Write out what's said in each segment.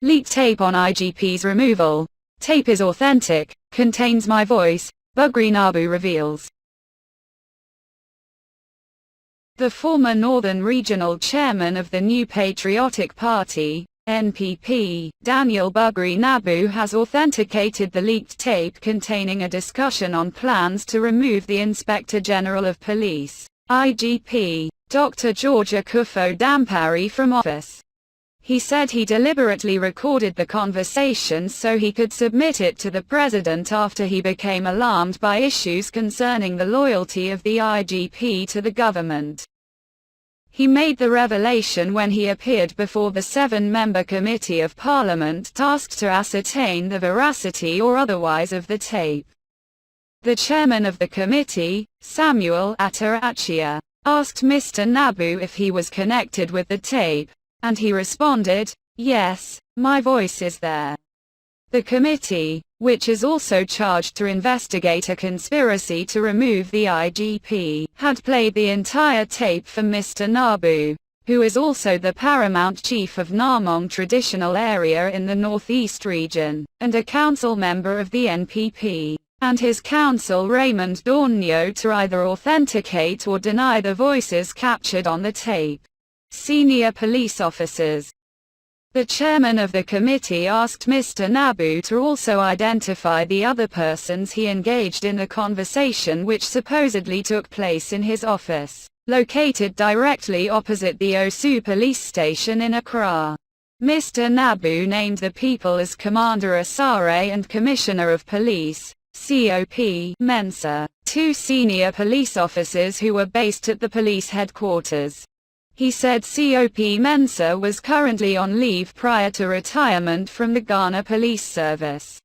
Leaked tape on IGP's removal. Tape is authentic, contains my voice, Bugri Naabu reveals. The former Northern Regional Chairman of the New Patriotic Party, NPP, Daniel Bugri Naabu has authenticated the leaked tape containing a discussion on plans to remove the Inspector General of Police, IGP, Dr. George Akufo-Dampare from office. He said he deliberately recorded the conversation so he could submit it to the president after he became alarmed by issues concerning the loyalty of the IGP to the government. He made the revelation when he appeared before the 7-member Committee of Parliament tasked to ascertain the veracity or otherwise of the tape. The chairman of the committee, Samuel Atarachia, asked Mr. Naabu if he was connected with the tape, and he responded, "Yes, my voice is there." The committee, which is also charged to investigate a conspiracy to remove the IGP, had played the entire tape for Mr. Naabu, who is also the paramount chief of Namong traditional area in the Northeast region, and a council member of the NPP, and his counsel Raymond Dawnio to either authenticate or deny the voices captured on the tape. Senior police officers. The chairman of the committee asked Mr. Naabu to also identify the other persons he engaged in the conversation which supposedly took place in his office, located directly opposite the Osu police station in Accra. Mr. Naabu named the people as Commander Asare and Commissioner of Police, COP Mensah, 2 senior police officers who were based at the police headquarters. He said COP Mensah was currently on leave prior to retirement from the Ghana Police Service.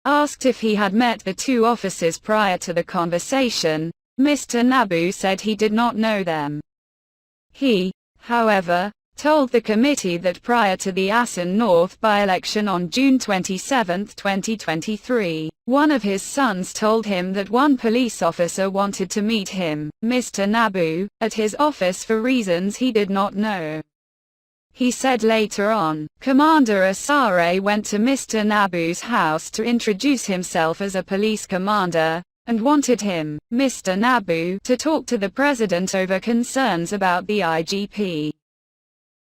Asked if he had met the 2 officers prior to the conversation, Mr. Naabu said he did not know them. He, however, told the committee that prior to the Asan North by-election on June 27, 2023, one of his sons told him that one police officer wanted to meet him, Mr. Naabu, at his office for reasons he did not know. He said later on, Commander Asare went to Mr. Naabu's house to introduce himself as a police commander, and wanted him, Mr. Naabu, to talk to the president over concerns about the IGP.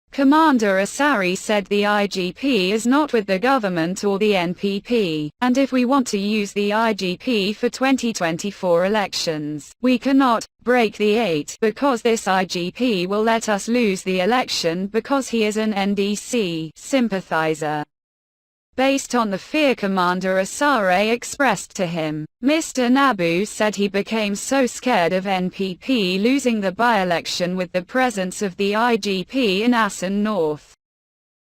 Commander Asare said the IGP is not with the government or the NPP, and if we want to use the IGP for 2024 elections, we cannot break the 8 because this IGP will let us lose the election because he is an NDC sympathizer. Based on the fear Commander Asare expressed to him, Mr. Naabu said he became so scared of NPP losing the by-election with the presence of the IGP in Asan North.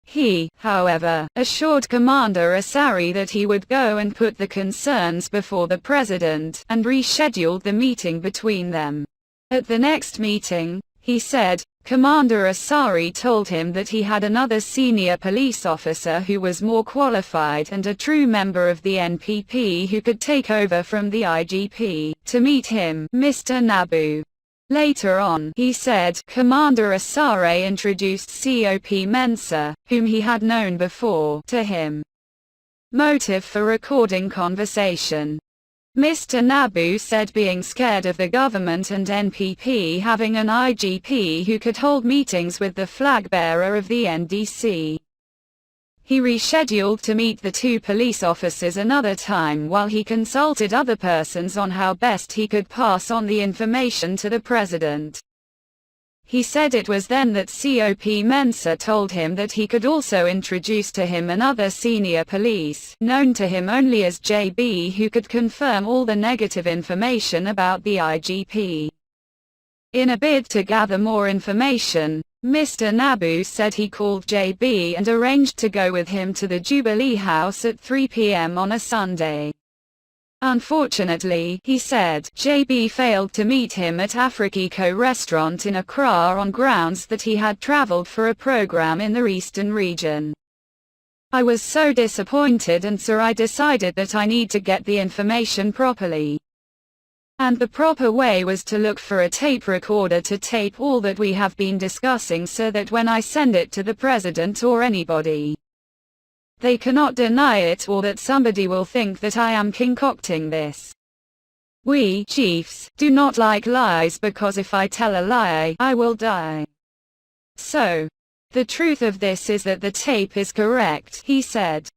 He, however, assured Commander Asare that he would go and put the concerns before the president, and rescheduled the meeting between them. At the next meeting, he said, Commander Asare told him that he had another senior police officer who was more qualified and a true member of the NPP who could take over from the IGP, to meet him, Mr. Naabu. Later on, he said, Commander Asare introduced COP Mensah, whom he had known before, to him. Motive for recording conversation. Mr. Naabu said being scared of the government and NPP having an IGP who could hold meetings with the flag bearer of the NDC. He rescheduled to meet the 2 police officers another time while he consulted other persons on how best he could pass on the information to the president. He said it was then that COP Mensah told him that he could also introduce to him another senior police, known to him only as JB, who could confirm all the negative information about the IGP. In a bid to gather more information, Mr. Naabu said he called JB and arranged to go with him to the Jubilee House at 3 p.m. on a Sunday. Unfortunately, he said, JB failed to meet him at Afrikiko restaurant in Accra on grounds that he had traveled for a program in the Eastern region. I was so disappointed, and so I decided that I need to get the information properly. And the proper way was to look for a tape recorder to tape all that we have been discussing so that when I send it to the president or anybody, They cannot deny it, or that somebody will think that I am concocting this. We, chiefs, do not like lies, because if I tell a lie, I will die. So, the truth of this is that the tape is correct, he said.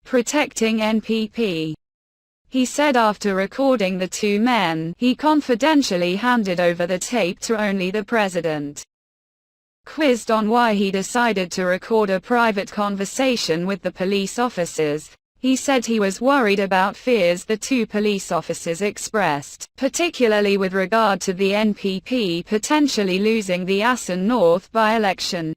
Protecting NPP. He said after recording the two men, he confidentially handed over the tape to only the president. Quizzed on why he decided to record a private conversation with the police officers, he said he was worried about fears the two police officers expressed, particularly with regard to the NPP potentially losing the Assen North by-election.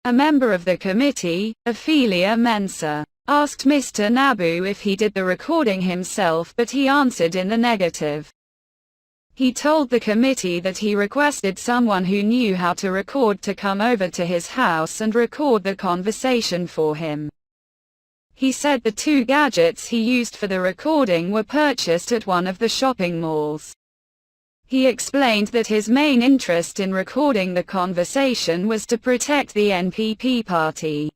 A member of the committee, Ophelia Mensah, asked Mr. Naabu if he did the recording himself, but he answered in the negative. He told the committee that he requested someone who knew how to record to come over to his house and record the conversation for him. He said the two gadgets he used for the recording were purchased at one of the shopping malls. He explained that his main interest in recording the conversation was to protect the NPP party.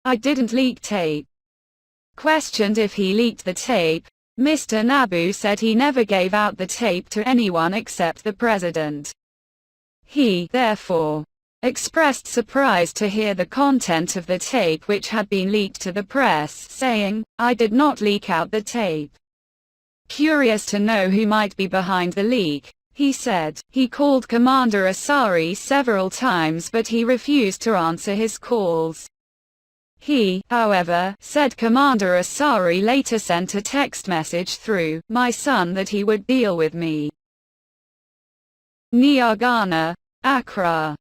I didn't leak tape. Questioned if he leaked the tape, Mr. Naabu said he never gave out the tape to anyone except the president. He, therefore, expressed surprise to hear the content of the tape which had been leaked to the press, saying, "I did not leak out the tape." Curious to know who might be behind the leak, he said, he called Commander Asari several times but he refused to answer his calls. He, however, said Commander Asari later sent a text message through my son that he would deal with me. Nyagana, Accra.